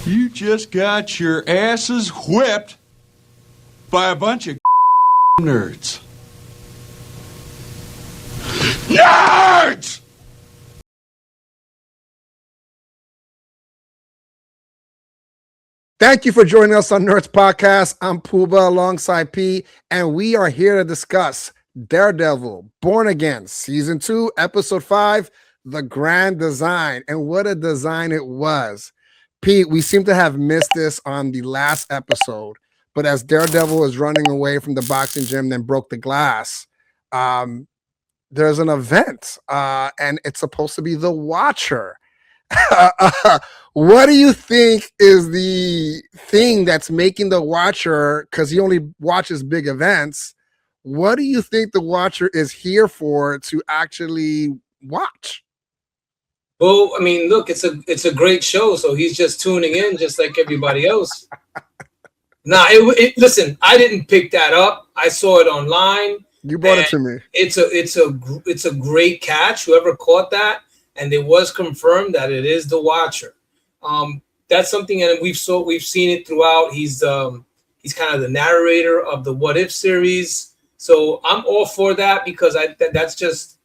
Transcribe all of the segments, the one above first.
You just got your asses whipped by a bunch of nerds. Nerds! Thank you for joining us on Nerds Podcast. I'm Puba alongside P, and we are here to discuss Daredevil, Born Again, Season 2, Episode 5, The Grand Design. And what a design it was. Pete, we seem to have missed this on the last episode, but as Daredevil is running away from the boxing gym, then broke the glass, there's an event, and it's supposed to be the Watcher. What do you think is the thing that's making the Watcher, because he only watches big events, what do you think the Watcher is here for to actually watch? Well, I mean, look, it's a great show, so he's just tuning in just like everybody else. Listen, I didn't pick that up. I saw it online. You brought it to me. It's a great catch, whoever caught that. And it was confirmed that it is the Watcher. That's something, and we've seen it throughout. He's kind of the narrator of the What If series. So I'm all for that because that's just,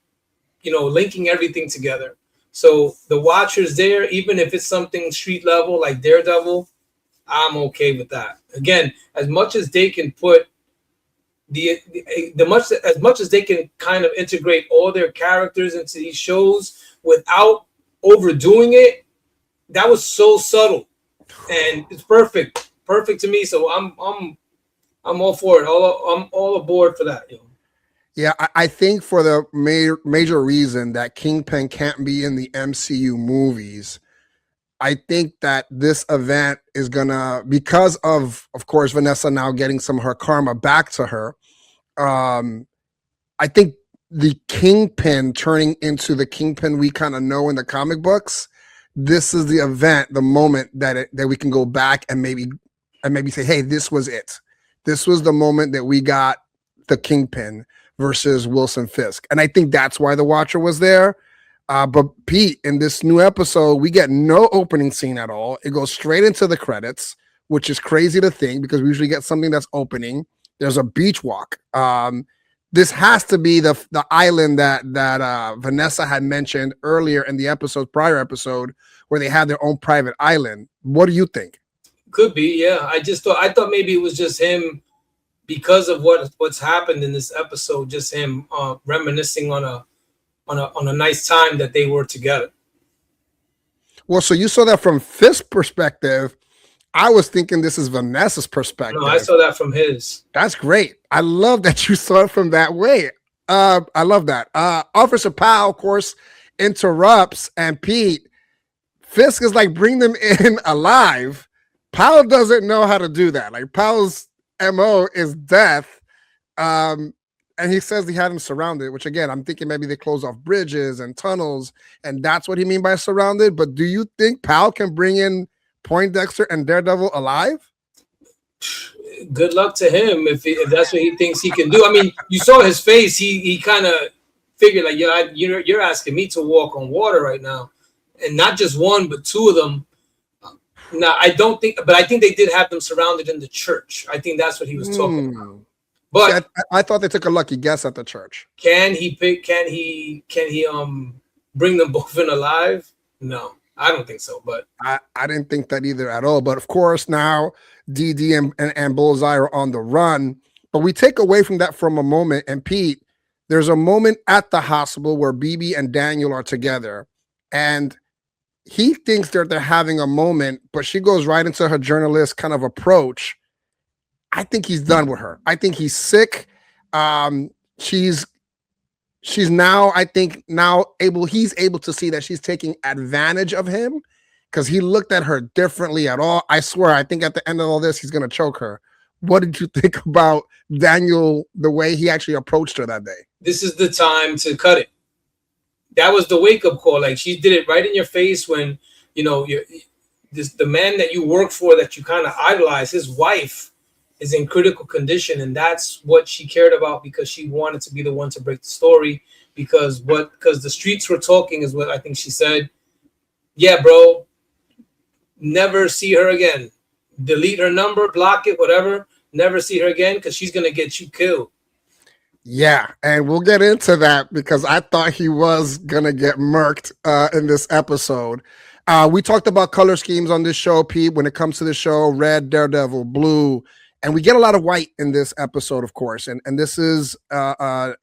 linking everything together. So the Watcher's there, even if it's something street level like Daredevil, I'm okay with that. Again, as much as they can put as much as they can kind of integrate all their characters into these shows without overdoing it, that was so subtle, and it's perfect to me. So I'm all for it. I'm all aboard for that. Yeah, I think for the major reason that Kingpin can't be in the MCU movies, I think that this event is gonna, because of course, Vanessa now getting some of her karma back to her. I think the Kingpin turning into the Kingpin we kind of know in the comic books, this is the event, the moment that we can go back and maybe say, hey, this was it. This was the moment that we got the Kingpin versus Wilson Fisk. And I think that's why the Watcher was there. But Pete, in this new episode, we get no opening scene at all. It goes straight into the credits, which is crazy to think because we usually get something that's opening. There's a beach walk. This has to be the island that Vanessa had mentioned earlier in the prior episode, where they had their own private island. What do you think? Could be, yeah. I thought maybe it was just him because of what's happened in this episode, just him reminiscing on a nice time that they were together. Well, so you saw that from Fisk's perspective. I was thinking this is Vanessa's perspective. No, I saw that from his. That's great. I love that you saw it from that way. I love that. Officer Powell, of course, interrupts, and Pete, Fisk is like, bring them in alive. Powell doesn't know how to do that. Like, Powell's MO is death. And he says he had him surrounded, which again, I'm thinking maybe they close off bridges and tunnels, and that's what he mean by surrounded. But do you think Powell can bring in Poindexter and Daredevil alive? Good luck to him if that's what he thinks he can do. I mean, you saw his face. He kind of figured like, you're asking me to walk on water right now, and not just one, but two of them. Now, I think they did have them surrounded in the church. I think that's what he was talking about. But I thought they took a lucky guess at the church. Can he bring them both in alive? No. I don't think so, but I didn't think that either at all. But of course, now DD and Bullseye are on the run. But we take away from that from a moment. And Pete, there's a moment at the hospital where BB and Daniel are together. And he thinks they're having a moment, but she goes right into her journalist kind of approach. I think he's done with her. I think he's sick. She's now, I think he's able to see that she's taking advantage of him because he looked at her differently at all. I swear, I think at the end of all this, he's going to choke her. What did you think about Daniel, the way he actually approached her that day? This is the time to cut it. That was the wake-up call. Like, she did it right in your face when, the man that you work for, that you kind of idolize, his wife is in critical condition, and that's what she cared about because she wanted to be the one to break the story because the streets were talking is what I think she said. Yeah, bro, never see her again. Delete her number, block it, whatever. Never see her again because she's gonna get you killed. Yeah, and we'll get into that because I thought he was gonna get murked in this episode. We talked about color schemes on this show, Pete. When it comes to the show, red, Daredevil, blue, and we get a lot of white in this episode, of course. And this is an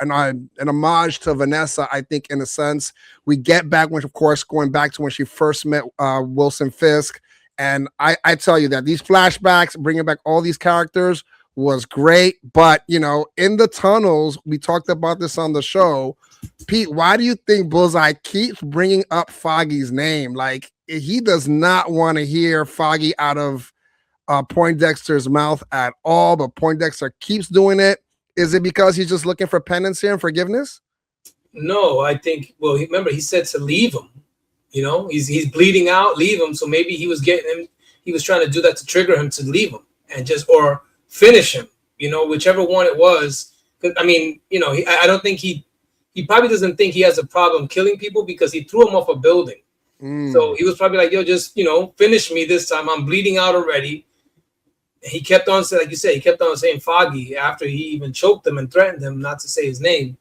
homage to Vanessa, I think, in a sense. We get back when, of course, going back to when she first met Wilson Fisk. And I tell you that these flashbacks, bringing back all these characters, was great. But, you know, in the tunnels, we talked about this on the show. Pete, why do you think Bullseye keeps bringing up Foggy's name? Like, he does not want to hear Foggy out of Poindexter's mouth at all, but Poindexter keeps doing it. Is it because he's just looking for penance here and forgiveness? No, I think, well, remember, he said to leave him. You know, he's bleeding out, leave him. So maybe he was trying to do that to trigger him to leave him and just, or finish him, you know, whichever one it was. I mean, you know, I don't think he probably doesn't think he has a problem killing people because he threw him off a building. So he was probably like, yo, just, you know, finish me this time. I'm bleeding out already. He kept on saying, like you said, he kept on saying Foggy after he even choked him and threatened him not to say his name.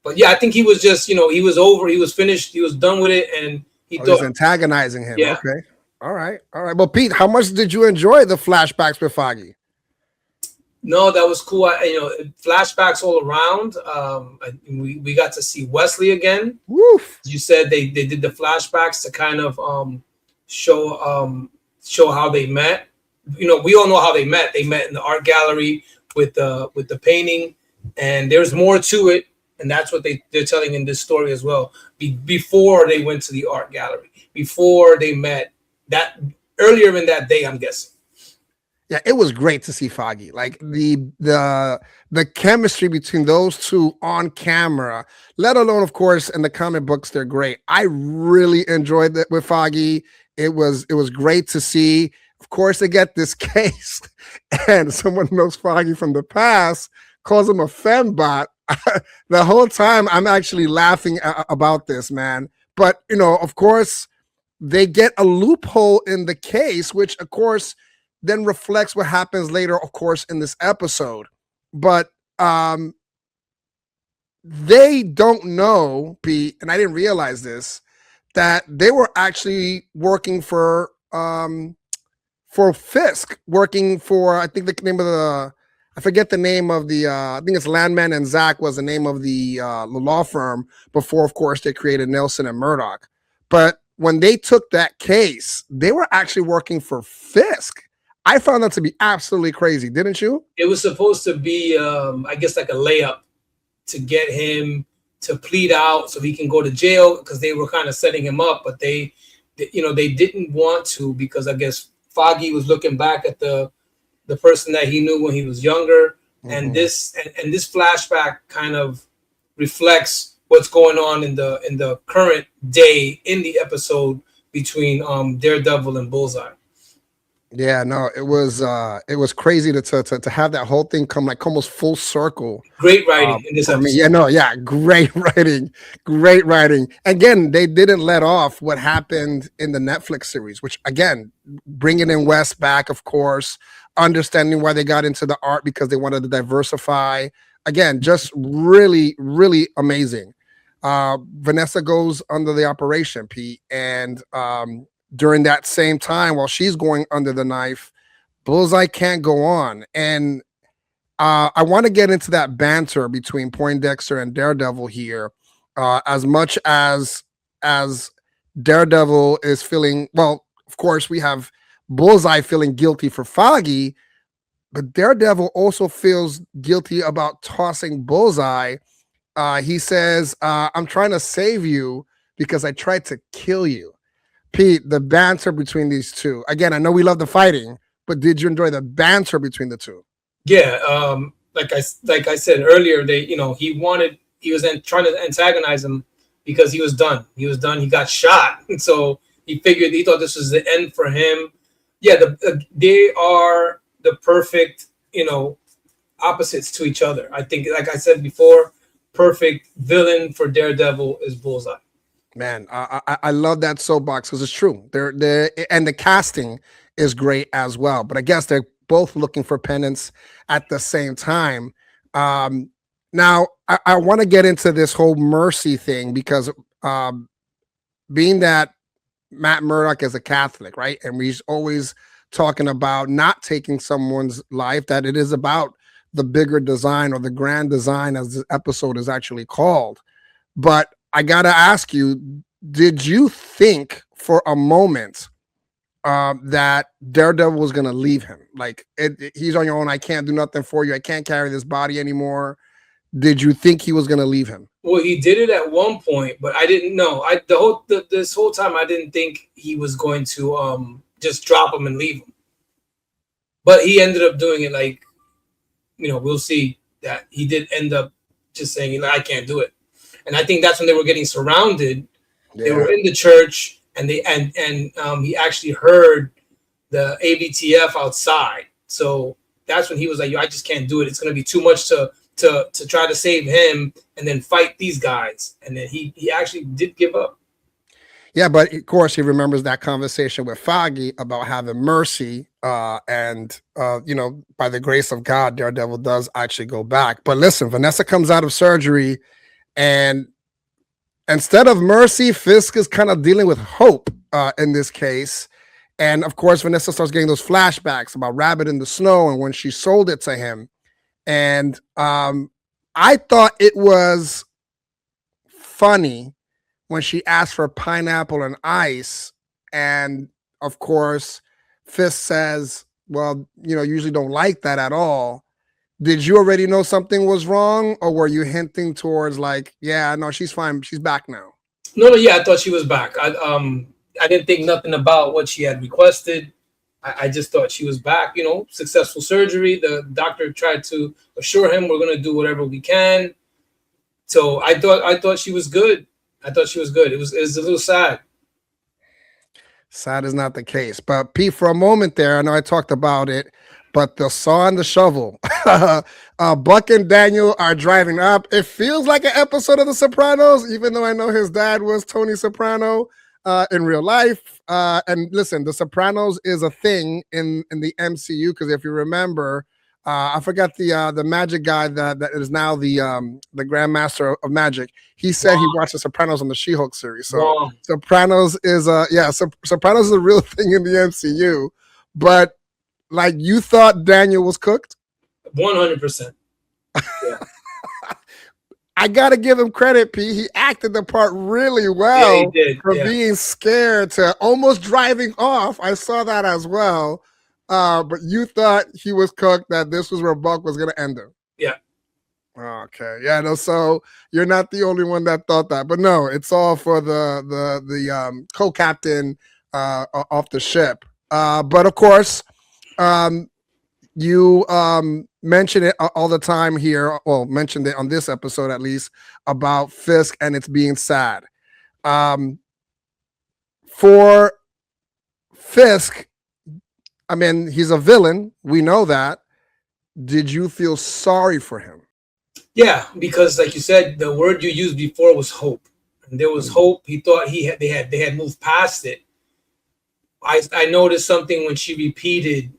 But yeah, I think he was just, you know, he was over, he was finished, he was done with it, and he thought he's antagonizing him. Yeah. Okay. All right. Well, Pete, how much did you enjoy the flashbacks with Foggy? No, that was cool. You know, flashbacks all around. We got to see Wesley again. Woof. You said they did the flashbacks to kind of show how they met. You know, we all know how they met. They met in the art gallery with the painting, and there's more to it, and that's what they're telling in this story as well. Before they went to the art gallery, before they met, that earlier in that day, I'm guessing. Yeah, it was great to see Foggy. Like the chemistry between those two on camera, let alone, of course, in the comic books, they're great. I really enjoyed that with Foggy. It was great to see. Of course, they get this case, and someone knows Foggy from the past, calls him a fembot. The whole time, I'm actually laughing about this, man. But, you know, of course, they get a loophole in the case, which, of course, then reflects what happens later, of course, in this episode. But they don't know, Pete, and I didn't realize this, that they were actually working for Fisk, working for, I think the name of the, I forget the name of the, I think it's Landman and Zach was the name of the law firm before, of course, they created Nelson and Murdoch. But when they took that case, they were actually working for Fisk. I found that to be absolutely crazy, didn't you? It was supposed to be, I guess, like a layup to get him to plead out so he can go to jail because they were kind of setting him up, but they didn't want to because I guess Foggy was looking back at the person that he knew when he was younger, and this flashback kind of reflects what's going on in the current day in the episode between Daredevil and Bullseye. Yeah, no, it was crazy to have that whole thing come like almost full circle. Great writing in this episode. Great writing. Again, they didn't let off what happened in the Netflix series, which again, bringing in Wes back, of course, understanding why they got into the art because they wanted to diversify. Again, just really, really amazing. Vanessa goes under the operation, Pete, and during that same time, while she's going under the knife, Bullseye can't go on. And I want to get into that banter between Poindexter and Daredevil here. As much as Daredevil is feeling, well, of course, we have Bullseye feeling guilty for Foggy, but Daredevil also feels guilty about tossing Bullseye. He says, I'm trying to save you because I tried to kill you. Pete, the banter between these two. Again, I know we love the fighting, but did you enjoy the banter between the two? Yeah, like I said earlier, he was trying to antagonize him because he was done. He got shot, and so he thought this was the end for him. Yeah, they are the perfect, opposites to each other. I think, like I said before, perfect villain for Daredevil is Bullseye. Man, I love that soapbox because it's true. They're and the casting is great as well. But I guess they're both looking for penance at the same time. Now I want to get into this whole mercy thing because um, being that Matt Murdock is a Catholic, right, and we're always talking about not taking someone's life, that it is about the bigger design or the grand design, as this episode is actually called. But I gotta ask you, did you think for a moment that Daredevil was gonna leave him? Like he's on your own. I can't do nothing for you. I can't carry this body anymore. Did you think he was gonna leave him? Well, he did it at one point, but I didn't know. This whole time I didn't think he was going to just drop him and leave him. But he ended up doing it. Like, we'll see that he did end up just saying, like, I can't do it. And I think that's when they were getting surrounded. Yeah. They were in the church, and he actually heard the ABTF outside. So that's when he was like, "Yo, I just can't do it. It's going to be too much to try to save him and then fight these guys." And then he actually did give up. Yeah, but of course he remembers that conversation with Foggy about having mercy, and by the grace of God, Daredevil does actually go back. But listen, Vanessa comes out of surgery, and instead of mercy, Fisk is kind of dealing with hope in this case. And of course, Vanessa starts getting those flashbacks about Rabbit in the Snow and when she sold it to him. And I thought it was funny when she asked for pineapple and ice. And of course, Fisk says, well, usually don't like that at all. Did you already know something was wrong, or were you hinting towards like, yeah, no, she's fine, she's back now? No, yeah, I thought she was back. I didn't think nothing about what she had requested. I just thought she was back. Successful surgery. The doctor tried to assure him we're going to do whatever we can. So I thought she was good. I thought she was good. It was a little sad. Sad is not the case. But Pete, for a moment there, I know I talked about it, but the saw and the shovel. Buck and Daniel are driving up. It feels like an episode of The Sopranos, even though I know his dad was Tony Soprano in real life. And listen, The Sopranos is a thing in the MCU because if you remember, I forgot the magic guy that is now the Grandmaster of Magic. He said he watched The Sopranos on the She-Hulk series. So Sopranos is Sopranos is a real thing in the MCU. But like, you thought Daniel was cooked? 100%. Yeah. I gotta give him credit, P. He acted the part really well for being scared to almost driving off. I saw that as well. But you thought he was cooked, that this was where Buck was going to end him. Yeah. Okay. Yeah. No. So you're not the only one that thought that, but no, it's all for the co-captain off the ship. But of course, you mention it all the time here. Well, mentioned it on this episode at least about Fisk and it's being sad. For Fisk, I mean, he's a villain. We know that. Did you feel sorry for him? Yeah, because like you said, the word you used before was hope. And there was hope. He thought they had moved past it. I noticed something when she repeated,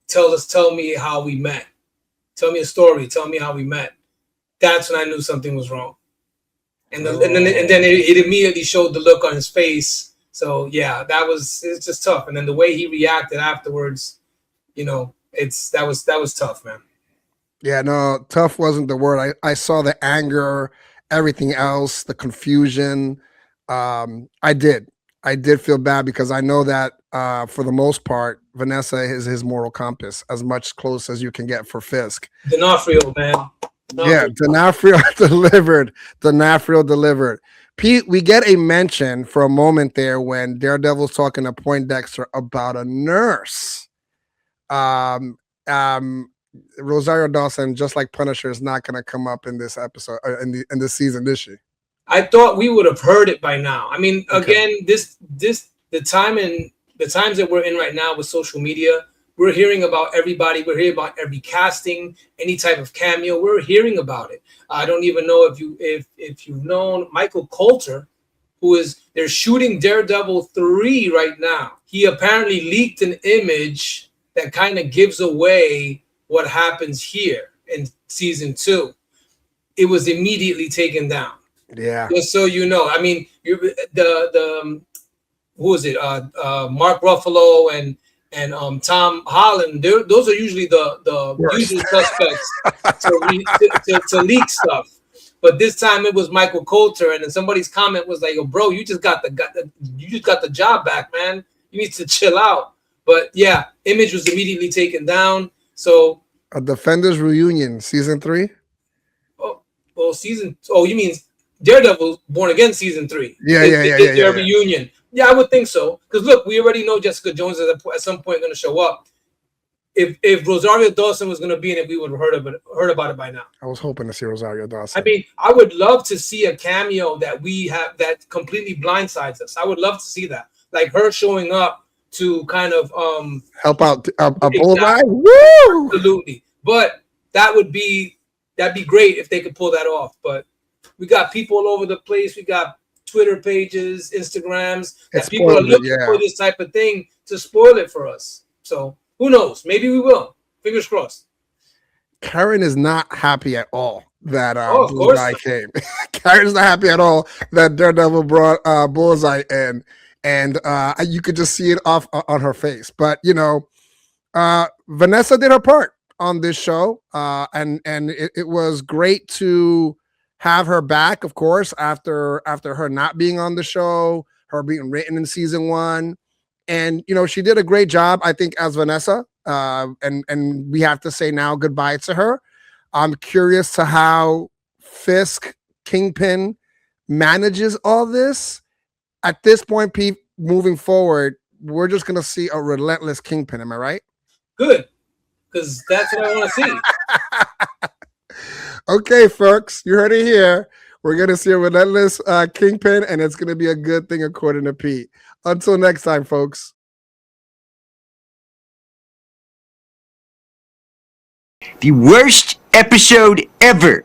tell me how we met. Tell me a story. Tell me how we met. That's when I knew something was wrong. And then it immediately showed the look on his face. So yeah, it's just tough. And then the way he reacted afterwards, that was tough, man. Yeah, no, tough wasn't the word. I saw the anger, everything else, the confusion. I did feel bad because I know that for the most part, Vanessa is his moral compass, as much close as you can get for Fisk. D'Onofrio, man. Yeah, D'Onofrio delivered. D'Onofrio delivered. Pete, we get a mention for a moment there when Daredevil's talking to Poindexter about a nurse. Rosario Dawson, just like Punisher, is not going to come up in this episode in this season, is she? I thought we would have heard it by now. I mean, again, the times that we're in right now with social media, we're hearing about everybody. We're hearing about every casting, any type of cameo. We're hearing about it. I don't even know if you've known Michael Coulter they're shooting Daredevil 3 right now. He apparently leaked an image that kind of gives away what happens here in season 2. It was immediately taken down. Yeah. Just so you know, I mean, who is it? Mark Ruffalo and Tom Holland. Those are usually the usual suspects to leak stuff. But this time it was Michael Coulter, and then somebody's comment was like, "Oh, bro, you just got the job back, man. You need to chill out." But yeah, image was immediately taken down. So a Defenders reunion, season 3. You mean Daredevil Born Again season 3? Yeah. Their reunion. Yeah, I would think so. Because look, we already know Jessica Jones is at some point going to show up. If Rosario Dawson was going to be in it, we would have heard about it by now. I was hoping to see Rosario Dawson. I mean, I would love to see a cameo that we have that completely blindsides us. I would love to see that, like her showing up to kind of help out a Bullseye. Woo! Absolutely, but that'd be great if they could pull that off. But we got people all over the place. We got Twitter pages, Instagrams that people are looking for this type of thing to spoil it for us. So who knows? Maybe we will. Fingers crossed. Karen is not happy at all that Bullseye came. Karen's not happy at all that Daredevil brought Bullseye in, and you could just see it off on her face. But you know, Vanessa did her part on this show, and it was great to have her back, of course, after her not being on the show, her being written in season 1. And, you know, she did a great job, I think, as Vanessa. And we have to say now goodbye to her. I'm curious to how Fisk, Kingpin manages all this. At this point, Pete, moving forward, we're just going to see a relentless Kingpin. Am I right? Good. Because that's what I want to see. Okay, folks, you heard it here. We're going to see a relentless Kingpin, and it's going to be a good thing according to Pete. Until next time, folks. The worst episode ever.